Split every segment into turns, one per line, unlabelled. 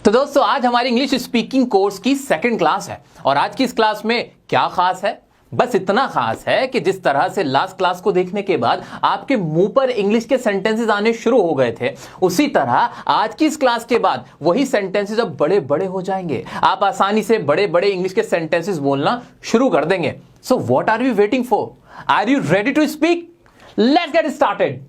तो दोस्तों आज हमारी इंग्लिश स्पीकिंग कोर्स की सेकंड क्लास है और आज की इस क्लास में क्या खास है, बस इतना खास है कि जिस तरह से लास्ट क्लास को देखने के बाद आपके मुंह पर इंग्लिश के सेंटेंसेस आने शुरू हो गए थे, उसी तरह आज की इस क्लास के बाद वही सेंटेंसेस अब बड़े बड़े हो जाएंगे। आप आसानी से बड़े बड़े इंग्लिश के सेंटेंसेस बोलना शुरू कर देंगे। So what are you waiting for? Are you ready to speak? Let's get started.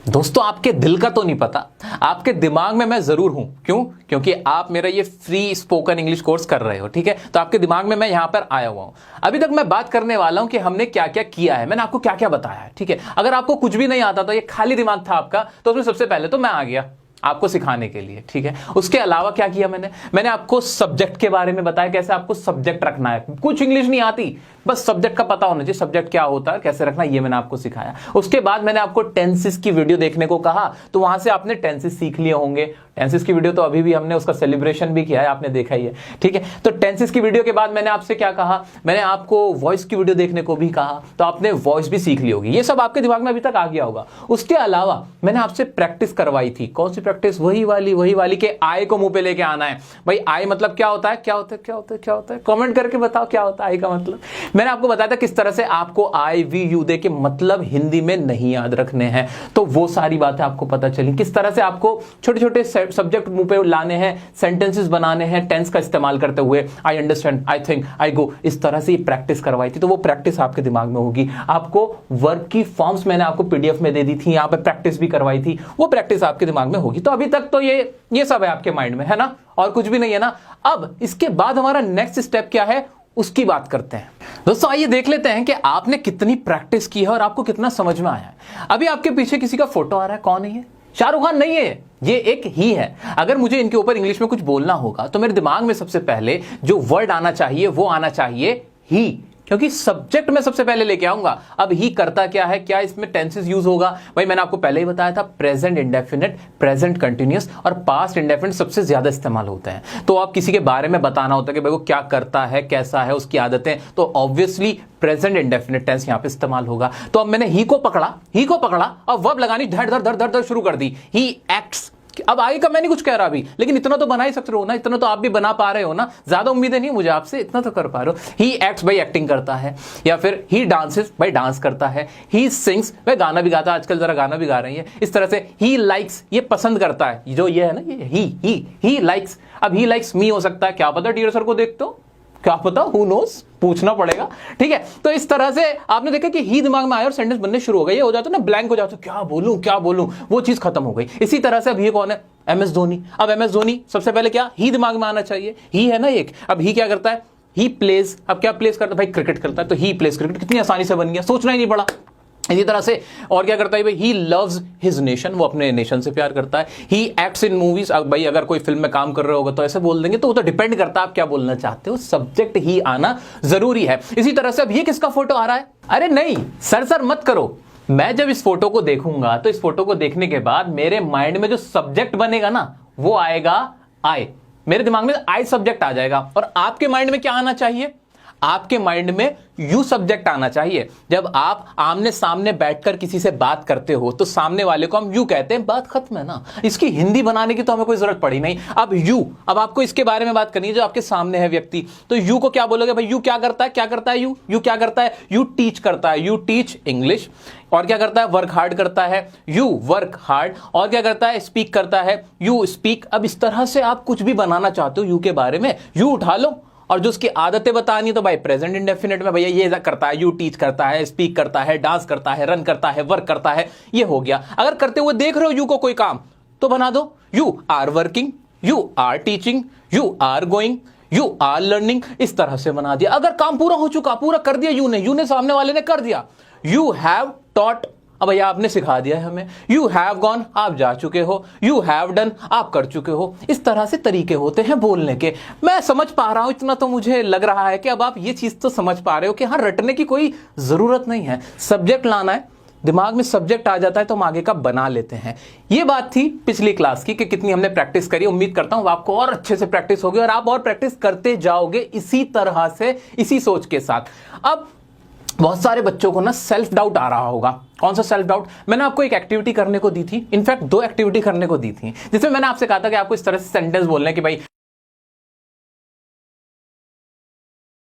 दोस्तों आपके दिल का तो नहीं पता, आपके दिमाग में मैं जरूर हूं। क्यों? क्योंकि आप मेरा ये फ्री स्पोकन इंग्लिश कोर्स कर रहे हो, ठीक है? तो आपके दिमाग में मैं यहां पर आया हुआ हूं। अभी तक मैं बात करने वाला हूं कि हमने क्या क्या किया है, मैंने आपको क्या क्या बताया है, ठीक है? अगर आपको कुछ भी नहीं आता तो ये खाली दिमाग था आपका, तो उसमें सबसे पहले तो मैं आ गया आपको सिखाने के लिए, ठीक है? उसके अलावा क्या किया मैंने आपको सब्जेक्ट के बारे में बताया, कैसे आपको सब्जेक्ट रखना है। कुछ इंग्लिश नहीं आती, बस सब्जेक्ट का पता होना चाहिए, सब्जेक्ट क्या होता है, कैसे रखना, ये मैंने आपको सिखाया। उसके बाद मैंने आपको टेंसेस की वीडियो देखने को कहा, तो वहां से आपने टेंसेस सीख लिए होंगे। टेंसेस की वीडियो तो अभी भी हमने उसका सेलिब्रेशन भी किया है, आपने देखा ही है, ठीक है? तो टेंसेस की वीडियो के बाद मैंने आपसे क्या कहा, मैंने आपको वॉइस की वीडियो देखने को भी कहा, तो आपने वॉइस भी सीख ली होगी। ये सब आपके दिमाग में अभी तक आ गया होगा। उसके अलावा मैंने आपसे प्रैक्टिस करवाई थी। कौन सी प्रैक्टिस? वही वाली के आई को मुंह पे लेके आना है। भाई आई मतलब क्या होता है, क्या होता है, क्या होता है, क्या होता है? कमेंट करके बताओ क्या होता है आई का मतलब। मैंने आपको बताया था किस तरह से आपको आई वी यू दे के मतलब हिंदी में नहीं याद रखने हैं, तो वो सारी बातें आपको पता चली। किस तरह से आपको छोटे छोटे सब्जेक्ट मुंह पे लाने हैं, सेंटेंसेस बनाने हैं टेंस का इस्तेमाल करते हुए। आई अंडरस्टैंड, आई थिंक, आई गो, इस तरह से प्रैक्टिस करवाई थी। तो वो प्रैक्टिस आपके दिमाग में होगी। आपको वर्क की फॉर्म्स मैंने आपको पीडीएफ में दे दी थी, यहां पे प्रैक्टिस भी करवाई थी, वो प्रैक्टिस आपके दिमाग में होगी। तो अभी तक तो ये सब है आपके माइंड में, है ना? और कुछ भी नहीं है ना? अब इसके बाद हमारा नेक्स्ट स्टेप क्या है उसकी बात करते हैं। दोस्तों आइए देख लेते हैं कि आपने कितनी प्रैक्टिस की है और आपको कितना समझ में आया है। अभी आपके पीछे किसी का फोटो आ रहा है, कौन है ये? शाहरुख खान नहीं है, ये एक ही है। अगर मुझे इनके ऊपर इंग्लिश में कुछ बोलना होगा तो मेरे दिमाग में सबसे पहले जो वर्ड आना चाहिए वो आना चाहिए ही, क्योंकि सब्जेक्ट में सबसे पहले लेके आऊंगा। अब ही करता क्या है, क्या इसमें टेंसेस यूज होगा? भाई मैंने आपको पहले ही बताया था, प्रेजेंट इंडेफिनिट, प्रेजेंट कंटिन्यूअस और पास्ट इंडेफिनिट सबसे ज्यादा इस्तेमाल होते हैं। तो आप किसी के बारे में बताना होता है कि भाई वो क्या करता है, कैसा है, उसकी आदतें, तो ऑब्वियसली प्रेजेंट इंडेफिनिट टेंस यहां पे इस्तेमाल होगा। तो अब मैंने ही को पकड़ा और वर्ब लगानी धड़ धड़ धड़ धड़ धड़ शुरू कर दी। He acts. अब आगे का मैं नहीं कुछ कह रहा अभी, लेकिन इतना तो बना ही सकते हो ना, इतना तो आप भी बना पा रहे हो ना। ज्यादा उम्मीदें नहीं मुझे आपसे, इतना तो कर पा रहे हो। ही एक्ट्स, भाई एक्टिंग करता है। या फिर ही डांसेस, भाई डांस करता है। ही सिंग्स, भाई गाना भी गाता है, आजकल जरा गाना भी गा रही है। इस तरह से ही लाइक्स, ये पसंद करता है, जो ये है ना, ये ही लाइक्स। अब ही लाइक्स मी हो सकता है, क्या पता टीचर सर को देखते हो, क्या पता, हु नोस, पूछना पड़ेगा, ठीक है? तो इस तरह से आपने देखा कि ही दिमाग में आया और सेंटेंस बनने शुरू हो गए। ये हो जाता ना, ब्लैंक हो जाता, क्या बोलूं, वो चीज खत्म हो गई। इसी तरह से अब ये कौन है? MS धोनी। अब MS धोनी सबसे पहले क्या ही दिमाग में आना चाहिए, ही है ना एक। अब ही क्या करता है? He plays. अब क्या प्लेस करता है? भाई क्रिकेट करता है, तो ही प्लेस क्रिकेट। कितनी आसानी से बन गया, सोचना ही नहीं पड़ा। इसी तरह से और क्या करता है भाई? ही लव्स हिज नेशन, वो अपने नेशन से प्यार करता है। He acts in movies. अब भाई अगर कोई फिल्म में काम कर रहे होगा तो ऐसे बोल देंगे, तो वो तो डिपेंड करता है आप क्या बोलना चाहते हो, सब्जेक्ट ही आना जरूरी है। इसी तरह से अब ये किसका फोटो आ रहा है? अरे नहीं, सर मत करो। मैं जब इस फोटो को देखूंगा तो इस फोटो को देखने के बाद मेरे माइंड में जो सब्जेक्ट बनेगा ना, वो आएगा आई। मेरे दिमाग में आई सब्जेक्ट आ जाएगा। और आपके माइंड में क्या आना चाहिए? आपके माइंड में यू सब्जेक्ट आना चाहिए। जब आप आमने सामने बैठकर किसी से बात करते हो तो सामने वाले को हम यू कहते हैं, बात खत्म है ना। इसकी हिंदी बनाने की तो हमें कोई जरूरत पड़ी नहीं। अब यू, अब आपको इसके बारे में बात करनी है जो आपके सामने है व्यक्ति, तो यू को क्या बोलोगे? भाई यू क्या करता है, यू क्या करता है? यू टीच करता है, यू टीच इंग्लिश। और क्या करता है? वर्क हार्ड करता है, यू वर्क हार्ड। और क्या करता है? स्पीक करता है, यू स्पीक। अब इस तरह से आप कुछ भी बनाना चाहते हो यू के बारे में, यू उठा लो। और जो उसकी आदतें बतानी तो भाई प्रेजेंट इंडेफिनिट में भैया ये करता है, यू टीच करता है, स्पीक करता है, डांस करता है, रन करता है, वर्क करता है, ये हो गया। अगर करते हुए देख रहे हो यू को कोई काम, तो बना दो you are working, you are teaching, you are going, you are learning. इस तरह से बना दिया। अगर काम पूरा हो चुका, पूरा कर दिया यू ने सामने वाले ने कर दिया, यू हैव टॉट। अब भैया आपने सिखा दिया है हमें। यू हैव गॉन, आप जा चुके हो। यू हैव डन, आप कर चुके हो। इस तरह से तरीके होते हैं बोलने के। मैं समझ पा रहा हूं, इतना तो मुझे लग रहा है कि अब आप ये चीज तो समझ पा रहे हो कि हाँ, रटने की कोई जरूरत नहीं है। सब्जेक्ट लाना है, दिमाग में सब्जेक्ट आ जाता है तो हम आगे का बना लेते हैं। ये बात थी पिछली क्लास की कि कितनी हमने प्रैक्टिस करी। उम्मीद करता हूं आपको और अच्छे से प्रैक्टिस होगी और आप और प्रैक्टिस करते जाओगे इसी तरह से, इसी सोच के साथ। अब बहुत सारे बच्चों को ना सेल्फ डाउट आ रहा होगा। कौन सा सेल्फ डाउट? मैंने आपको एक एक्टिविटी करने को दी थी, इनफैक्ट 2 एक्टिविटी करने को दी थी, जिसमें मैंने आपसे कहा था कि आपको इस तरह से सेंटेंस बोलना है कि भाई